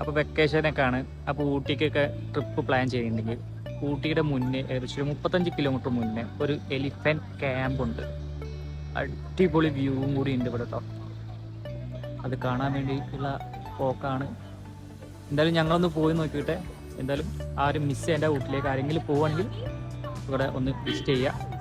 അപ്പോൾ വെക്കേഷനൊക്കെ ആണ്. അപ്പോൾ ഊട്ടിക്കൊക്കെ ട്രിപ്പ് പ്ലാൻ ചെയ്യുന്നുണ്ടെങ്കിൽ ഊട്ടിയുടെ മുന്നേ ഏകദേശം 35 കിലോമീറ്റർ മുന്നേ ഒരു എലിഫൻറ്റ് ക്യാമ്പ് ഉണ്ട്. അടിപൊളി വ്യൂവും കൂടി ഉണ്ട് ഇവിടെ കേട്ടോ. അത് കാണാൻ വേണ്ടിയിട്ടുള്ള പോക്കാണ്. എന്തായാലും ഞങ്ങളൊന്ന് പോയി നോക്കിയിട്ട് എന്തായാലും ആരും മിസ് ചെയ്യേണ്ട. ഊട്ടിലേക്ക് ആരെങ്കിലും പോവുകയാണെങ്കിൽ ഇവിടെ ഒന്ന് വിസിറ്റ് ചെയ്യുക.